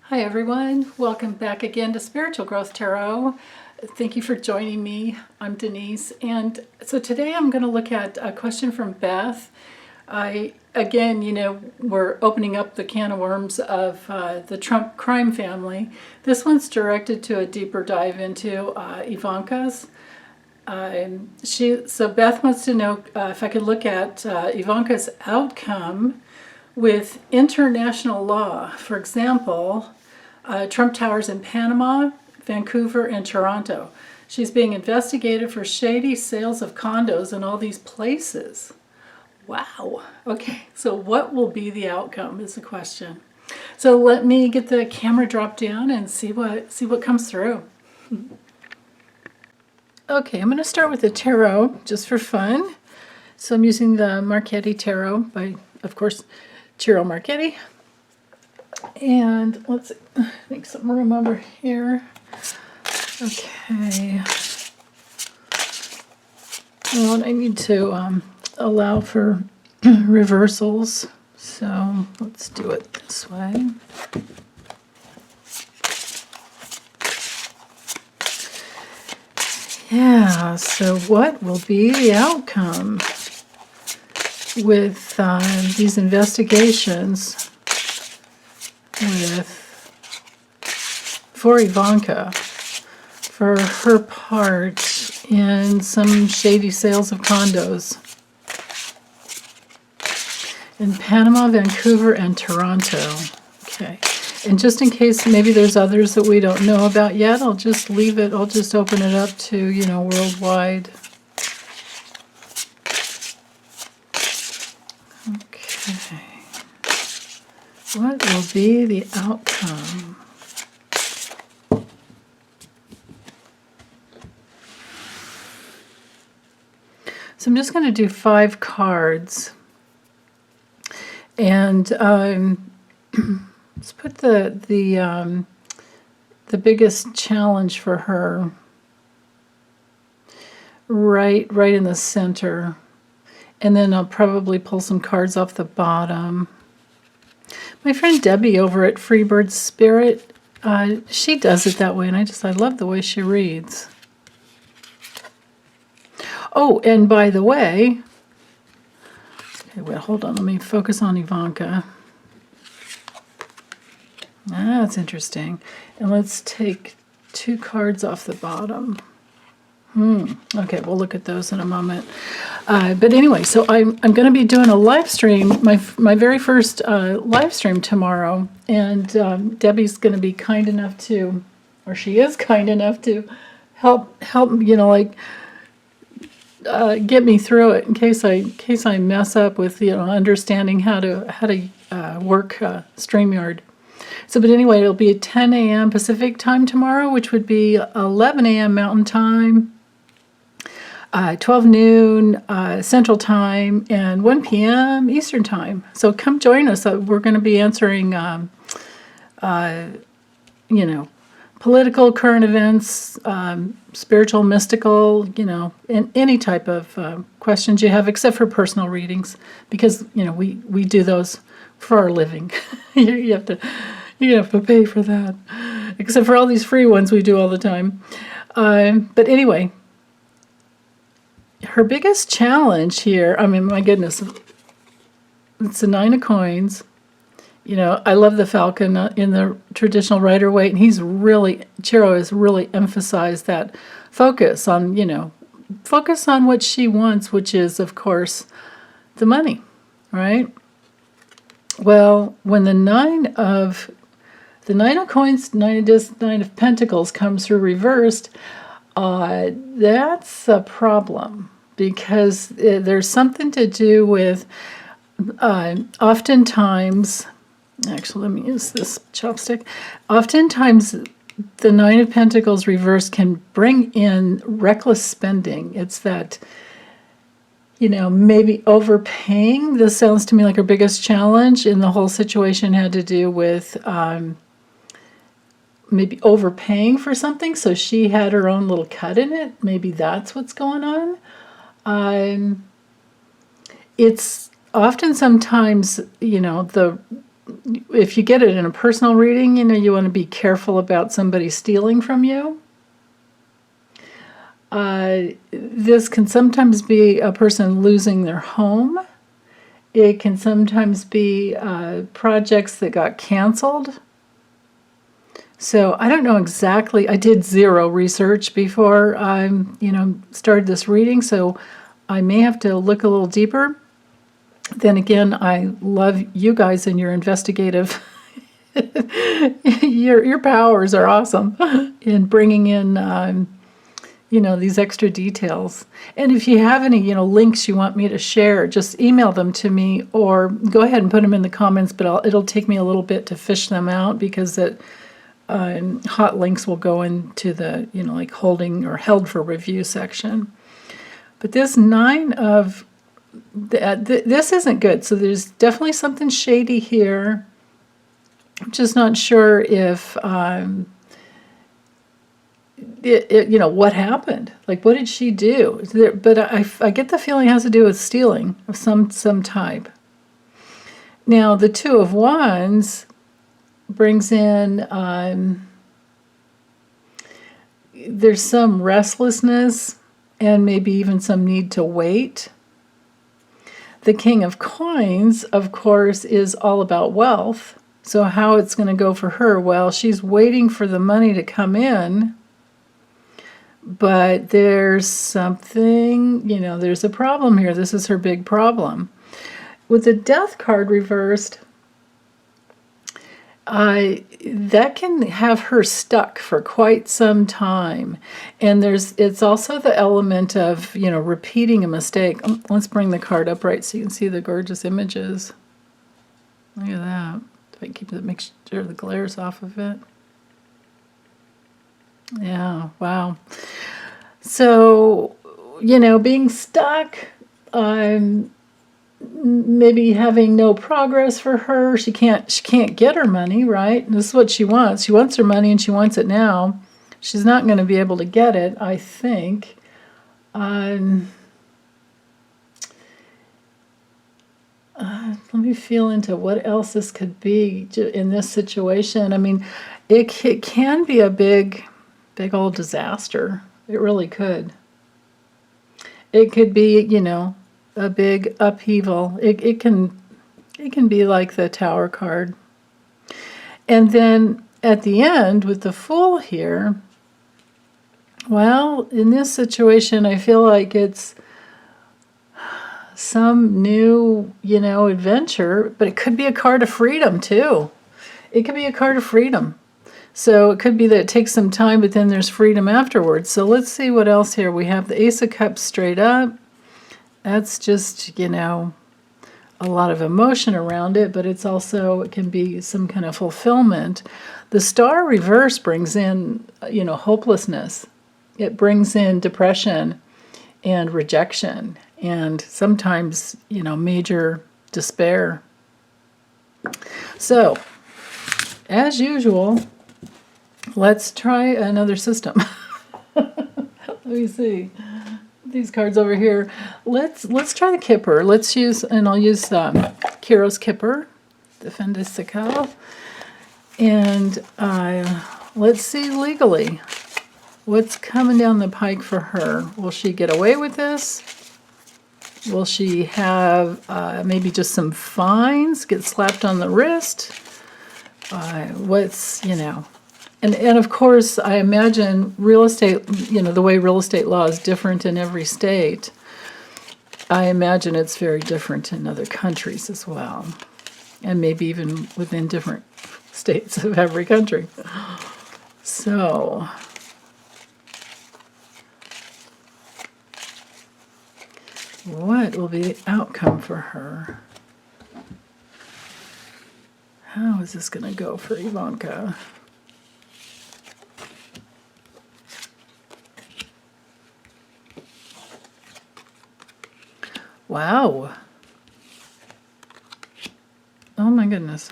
Hi everyone, welcome back again to Spiritual Growth Tarot. Thank you for joining me. I'm Denise, and so today I'm going to look at a question from Beth. We're opening up the can of worms of the Trump crime family. This one's directed to a deeper dive into Ivanka's. So Beth wants to know if I could look at Ivanka's outcome with international law. For example, Trump Towers in Panama, Vancouver, and Toronto. She's being investigated for shady sales of condos in all these places. Wow. Okay, so what will be the outcome is the question. So let me get the camera dropped down and see what comes through. Okay, I'm going to start with the tarot just for fun. So I'm using the Marchetti Tarot by, of course, Ciro Marchetti. And let's make some room over here. Okay. Well, I need to allow for reversals. So let's do it this way. Yeah, so what will be the outcome with these investigations for Ivanka for her part in some shady sales of condos in Panama, Vancouver, and Toronto? Okay. And just in case maybe there's others that we don't know about yet, I'll just leave it, I'll just open it up to, worldwide. Okay. What will be the outcome? So I'm just going to do 5 cards. And let's put the biggest challenge for her right in the center. And then I'll probably pull some cards off the bottom. My friend Debbie over at Freebird Spirit, she does it that way, and I love the way she reads. Oh, and by the way, okay, wait, hold on, let me focus on Ivanka. That's interesting. And let's take 2 cards off the bottom. Okay, we'll look at those in a moment. But anyway, so I'm going to be doing a live stream, my very first live stream tomorrow, and Debbie's going to be kind enough to, or she is kind enough to help get me through it in case I mess up with understanding how to work StreamYard. So, but anyway, it'll be at 10 a.m. Pacific time tomorrow, which would be 11 a.m. Mountain Time. 12 noon Central Time, and 1 p.m. Eastern Time. So come join us. We're going to be answering, political, current events, spiritual, mystical, and any type of questions you have, except for personal readings, because, we do those for our living. You have to pay for that, except for all these free ones we do all the time. But anyway, her biggest challenge here, I mean, my goodness, it's the 9 of coins. I love the falcon in the traditional Rider-Waite, and Ciro has really emphasized that focus on what she wants, which is, of course, the money, right? Well, when the 9 of coins, 9 of pentacles comes through reversed, that's a problem, because there's something to do with oftentimes, actually let me use this chopstick, oftentimes the 9 of pentacles reversed can bring in reckless spending. It's that, maybe overpaying. This sounds to me like her biggest challenge in the whole situation had to do with maybe overpaying for something, so she had her own little cut in it. Maybe that's what's going on. It's often sometimes, if you get it in a personal reading, you want to be careful about somebody stealing from you. This can sometimes be a person losing their home. It can sometimes be projects that got canceled. So I don't know exactly. I did zero research before I, started this reading, so I may have to look a little deeper. Then again, I love you guys and your investigative. Your powers are awesome in bringing in, these extra details. And if you have any, links you want me to share, just email them to me or go ahead and put them in the comments. But it'll take me a little bit to fish them out because hot links will go into the, like holding or held for review section. But this 9 of this isn't good. So there's definitely something shady here. I'm just not sure if, what happened. Like, what did she do? But I get the feeling it has to do with stealing of some type. Now, the 2 of Wands brings in, there's some restlessness and maybe even some need to wait. The King of Coins, of course, is all about wealth. So how it's going to go for her? Well, she's waiting for the money to come in, but there's something, there's a problem here. This is her big problem. With the Death card reversed, that can have her stuck for quite some time. And it's also the element of, repeating a mistake. Let's bring the card upright so you can see the gorgeous images. Look at that. If I keep make sure the glare's off of it. Yeah, wow. So, being stuck, maybe having no progress for her. She can't get her money, right? And this is what she wants. She wants her money and she wants it now. She's not going to be able to get it, I think. Let me feel into what else this could be in this situation. I mean, it can be a big old disaster. It really could. It could be, a big upheaval. It can be like the Tower card. And then at the end with the Fool here, well, in this situation, I feel like it's some new, adventure, but it could be a card of freedom too. It could be a card of freedom. So it could be that it takes some time, but then there's freedom afterwards. So let's see what else here. We have the Ace of Cups straight up. That's just, a lot of emotion around it, but it can be some kind of fulfillment. The Star reverse brings in, hopelessness. It brings in depression and rejection and sometimes, major despair. So, as usual, let's try another system. Let me see. These cards over here. Let's try the Kipper. I'll use Kiro's Kipper, Defend Sical. And let's see legally. What's coming down the pike for her? Will she get away with this? Will she have maybe just some fines, get slapped on the wrist? And of course, I imagine real estate, the way real estate law is different in every state, I imagine it's very different in other countries as well. And maybe even within different states of every country. So, what will be the outcome for her? How is this going to go for Ivanka? Wow. Oh my goodness.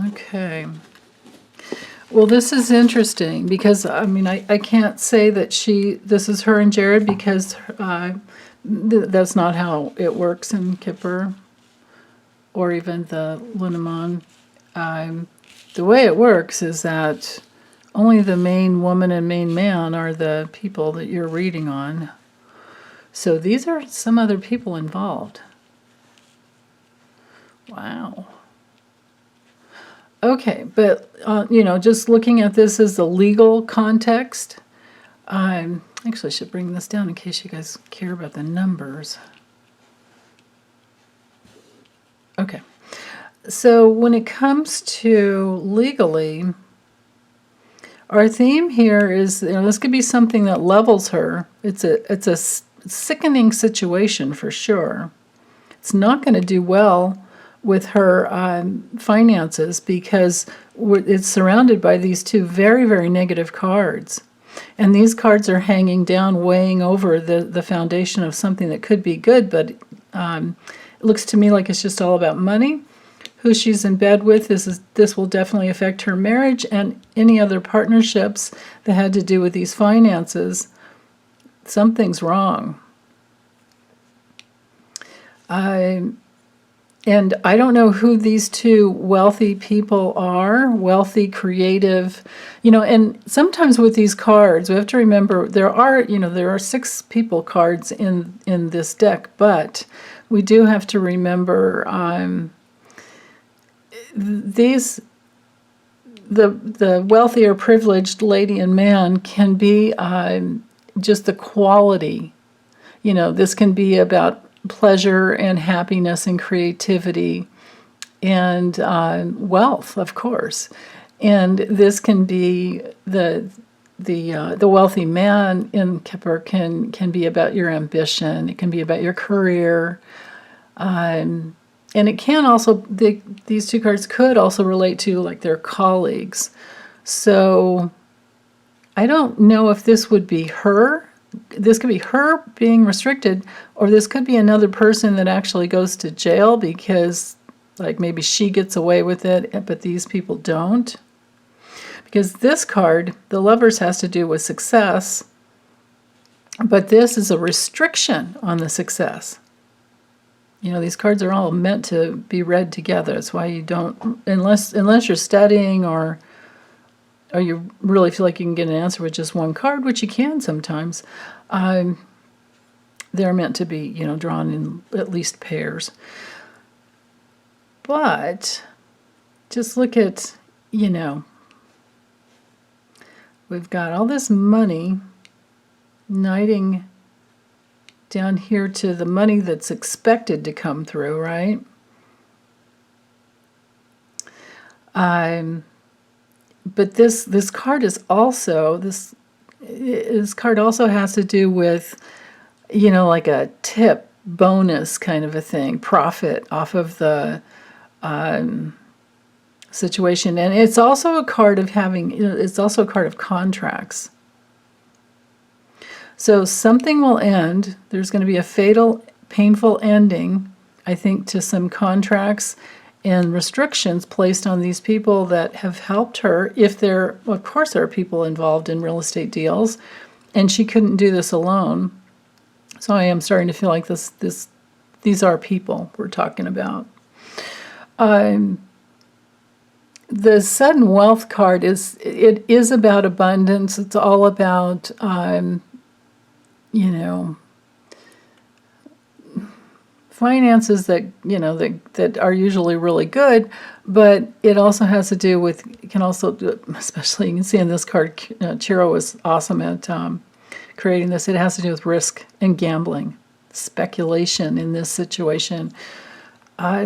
Okay. Well, this is interesting because, I mean, I can't say that this is her and Jared because that's not how it works in Kippur or even the Lunamon. The way it works is that only the main woman and main man are the people that you're reading on. So these are some other people involved. Wow. Okay, but, just looking at this as the legal context, actually, I should bring this down in case you guys care about the numbers. Okay, so when it comes to legally, our theme here is, this could be something that levels her. It's a sickening situation for sure. It's not going to do well with her finances because it's surrounded by these two very, very negative cards. And these cards are hanging down, weighing over the foundation of something that could be good, but it looks to me like it's just all about money. Who she's in bed with, this will definitely affect her marriage and any other partnerships that had to do with these finances. Something's wrong. And I don't know who these two wealthy people are, wealthy, creative, and sometimes with these cards, we have to remember there are 6 people cards in this deck, but we do have to remember the wealthy or privileged lady and man can be just the quality. This can be about pleasure and happiness and creativity and wealth, of course. And this can be the wealthy man in Kippur can be about your ambition. It can be about your career. And it can also, these two cards could also relate to like their colleagues. So I don't know if this would be her. This could be her being restricted, or this could be another person that actually goes to jail because like maybe she gets away with it, but these people don't. Because this card, the Lovers, has to do with success, but this is a restriction on the success. These cards are all meant to be read together. That's why you don't, unless you're studying or you really feel like you can get an answer with just one card, which you can sometimes, they're meant to be, drawn in at least pairs. But just look at, we've got all this money knighting down here to the money that's expected to come through, right? But this card is also, this card also has to do with, like a tip, bonus kind of a thing, profit off of the situation. And it's also a card of it's also a card of contracts. So something will end. There's going to be a fatal, painful ending, I think, to some contracts and restrictions placed on these people that have helped her. Of course, there are people involved in real estate deals, and she couldn't do this alone. So I am starting to feel like these are people we're talking about. The sudden wealth card is about abundance. It's all about finances that are usually really good, but it also has to do with, especially you can see in this card, Chiro was awesome at creating this. It has to do with risk and gambling, speculation in this situation.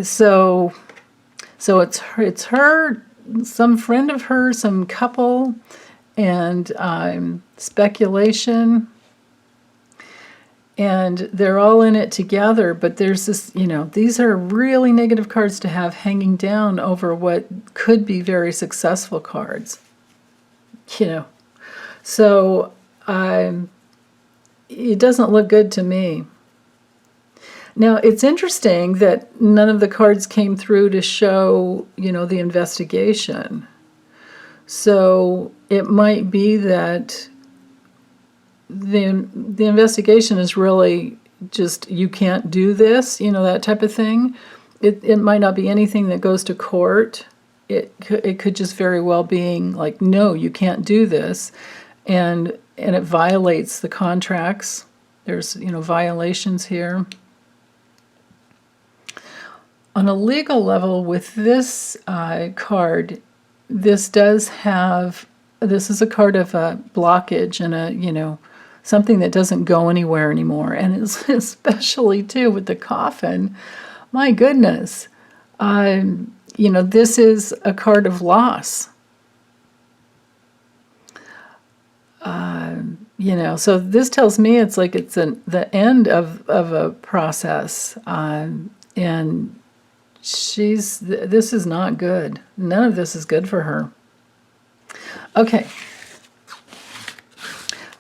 So it's her, some friend of hers, some couple, and speculation. And they're all in it together, but there's this, these are really negative cards to have hanging down over what could be very successful cards. So it doesn't look good to me. Now, it's interesting that none of the cards came through to show, the investigation. So it might be that the investigation is really just, you can't do this, that type of thing. It might not be anything that goes to court. It could just very well being like, no, you can't do this, and it violates the contracts. There's violations here. On a legal level, with this card, this is a card of a blockage and something that doesn't go anywhere anymore. And it's especially too with the coffin, my goodness, this is a card of loss. So this tells me it's like it's the end of a process, and this is not good. None of this is good for her. Okay.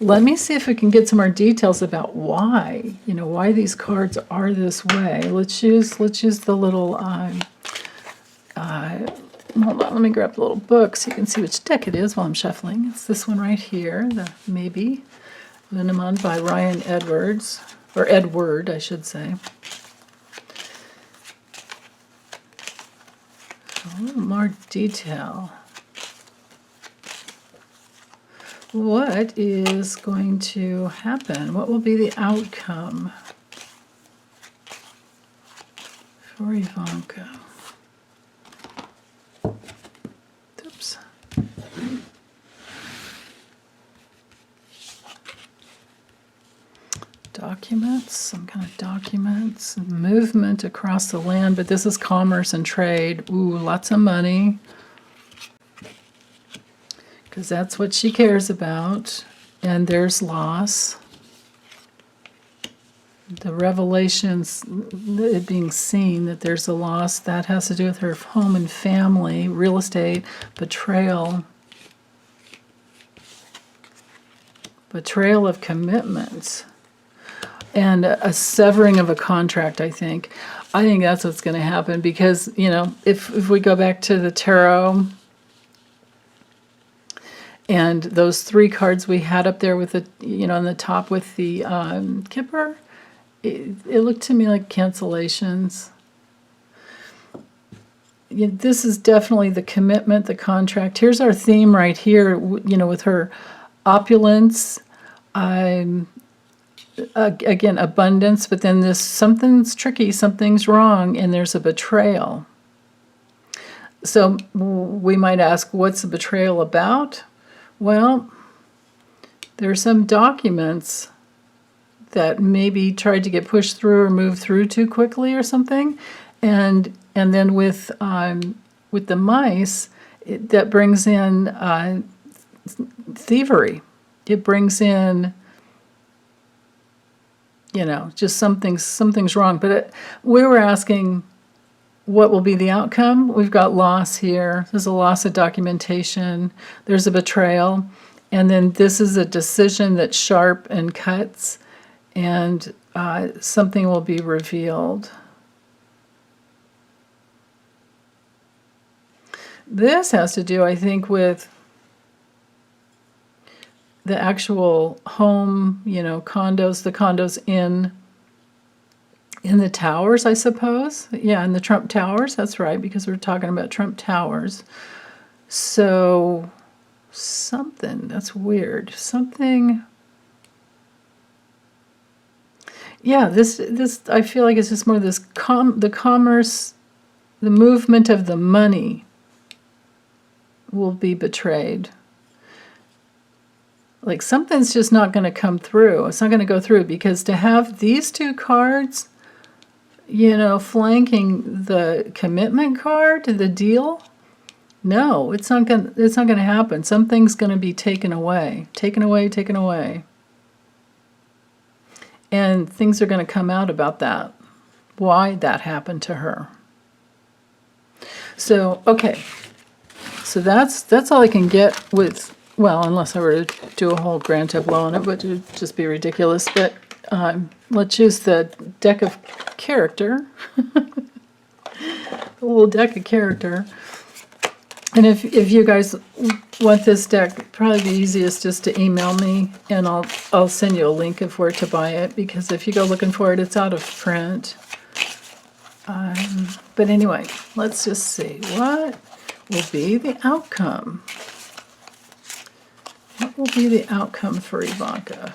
Let me see if we can get some more details about why these cards are this way. Let's use the little, hold on, let me grab the little book so you can see which deck it is while I'm shuffling. It's this one right here, the Maybe Linneman by Ryan Edwards, or Edward, I should say. A little more detail. What is going to happen? What will be the outcome for Ivanka? Oops. Documents, some kind of documents, movement across the land, but this is commerce and trade. Ooh, lots of money. Because that's what she cares about. And there's loss. The revelations, it being seen that there's a loss, that has to do with her home and family, real estate, betrayal. Betrayal of commitments. And a severing of a contract, I think. I think that's what's going to happen because, if we go back to the tarot and those 3 cards we had up there with the, on the top with the Kipper, it looked to me like cancellations. This is definitely the commitment, the contract. Here's our theme right here, with her opulence, again, abundance, but then something's tricky, something's wrong, and there's a betrayal. So we might ask, what's the betrayal about? Well, there are some documents that maybe tried to get pushed through or moved through too quickly or something, and then with the mice, that brings in thievery. It brings in just something's wrong. But we were asking, what will be the outcome? We've got loss here. There's a loss of documentation. There's a betrayal. And then this is a decision that's sharp and cuts, and something will be revealed. This has to do, I think, with the actual home, condos, the condos in the towers, I suppose. Yeah, in the Trump Towers. That's right, because we're talking about Trump Towers. So something, that's weird. Something. Yeah, this I feel like it's just more this the commerce, the movement of the money will be betrayed. Like something's just not going to come through. It's not going to go through because to have these 2 cards, flanking the commitment card to the deal, no, it's not going to happen. Something's going to be taken away. And things are going to come out about that. Why that happened to her. So, okay. So that's all I can get with, well, unless I were to do a whole grand tableau on it, but it would just be ridiculous. But let's use the deck of character. The little deck of character. And if you guys want this deck, probably the easiest just to email me, and I'll send you a link of where to buy it, because if you go looking for it, it's out of print. But anyway, let's just see what will be the outcome. What will be the outcome for Ivanka?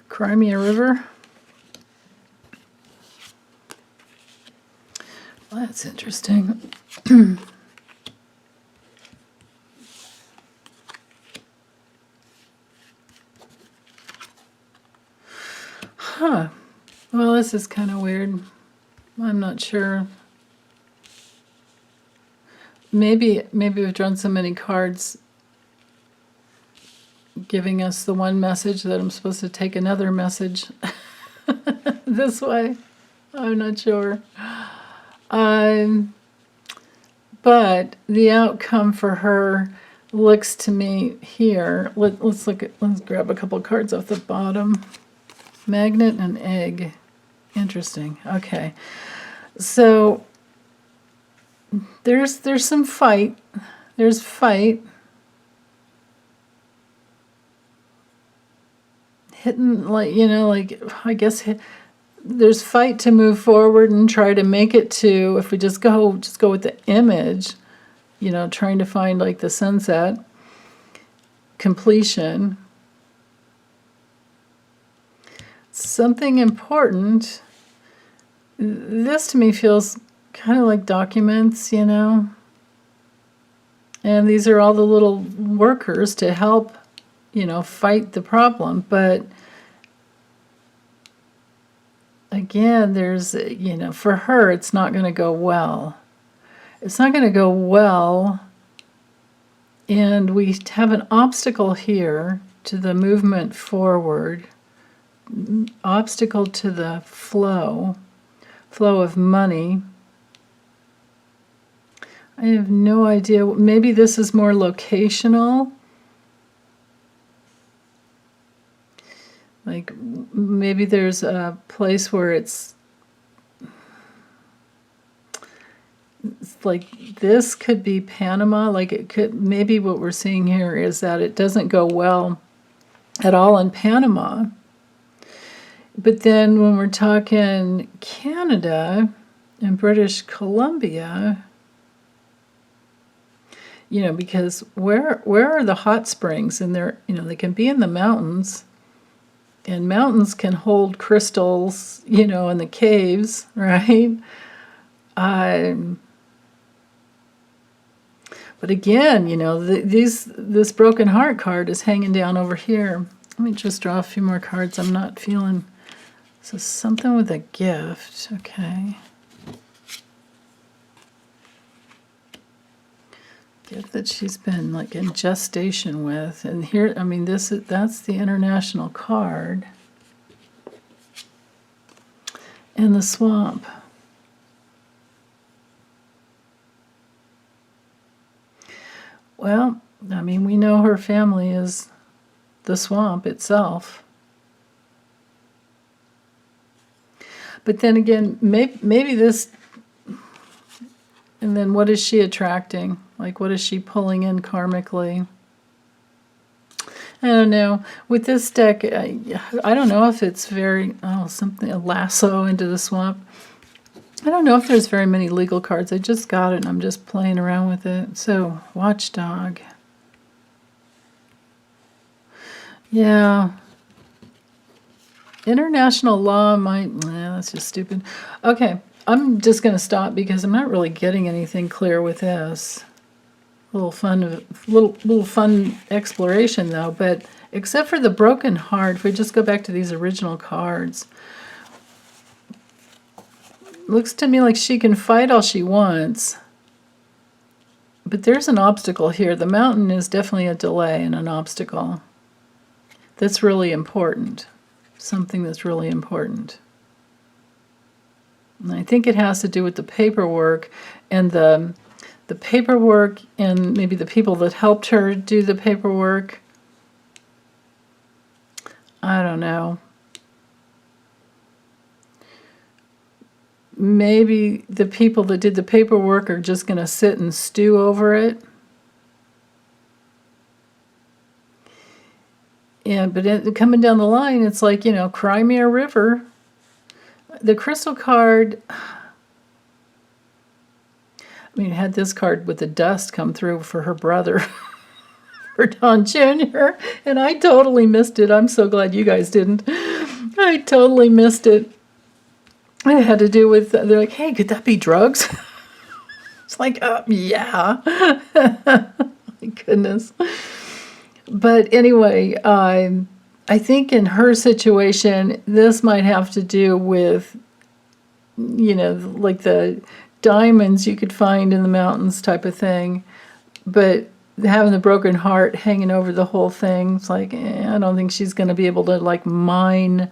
Crimea River. Well, that's interesting. Huh. Well, this is kind of weird. I'm not sure. Maybe we've drawn so many cards giving us the one message that I'm supposed to take another message this way. I'm not sure. But the outcome for her looks to me here. Let's grab a couple cards off the bottom. Magnet and egg. Interesting. Okay. So there's some fight. There's fight. Hitting, like I guess there's fight to move forward and try to make it to, if we just go with the image, trying to find like the sunset, completion. Something important. This to me feels kind of like documents, and these are all the little workers to help, fight the problem. But again, there's, for her, it's not going to go well. It's not going to go well. And we have an obstacle here to the movement forward, obstacle to the flow of money. I have no idea. Maybe this is more locational. Like maybe there's a place where it's like this could be Panama. Like it could, maybe what we're seeing here is that it doesn't go well at all in Panama. But then when we're talking Canada and British Columbia, because where are the hot springs? And they're, they can be in the mountains. And mountains can hold crystals, in the caves, right? But again, this broken heart card is hanging down over here. Let me just draw a few more cards. I'm not feeling. So something with a gift, okay. Gift that she's been like in gestation with, and here, that's the international card, and the swamp. Well, we know her family is the swamp itself. But then again, maybe this, and then what is she attracting? Like, what is she pulling in karmically? I don't know. With this deck, I don't know if it's very, a lasso into the swamp. I don't know if there's very many legal cards. I just got it, and I'm just playing around with it. So, watchdog. Yeah. International law might, that's just stupid. Okay, I'm just going to stop because I'm not really getting anything clear with this. Little fun exploration though, but except for the broken heart, if we just go back to these original cards, looks to me like she can fight all she wants, but there's an obstacle here. The mountain is definitely a delay and an obstacle. that's really important. Something that's really important. And I think it has to do with the paperwork and the paperwork and maybe the people that helped her do the paperwork. I don't know. Maybe the people that did the paperwork are just going to sit and stew over it. Yeah, but coming down the line, it's like, you know, cry me a river. The crystal card, I mean, it had this card with the dust come through for her brother, for Don Jr., and I totally missed it. I'm so glad you guys didn't. I totally missed it. It had to do with, they're like, hey, could that be drugs? It's like, yeah. My goodness. But anyway, I think in her situation, this might have to do with, you know, like the diamonds you could find in the mountains type of thing. But having the broken heart hanging over the whole thing, it's like, I don't think she's going to be able to, like, mine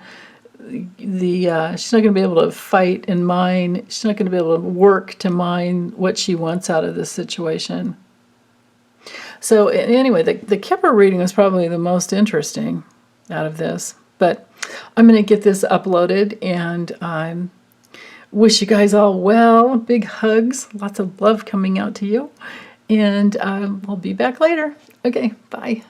she's not going to be able to fight and mine. She's not going to be able to work to mine what she wants out of this situation. So anyway, the Kipper reading was probably the most interesting out of this. But I'm going to get this uploaded, and I wish you guys all well. Big hugs. Lots of love coming out to you. And I'll be back later. Okay, bye.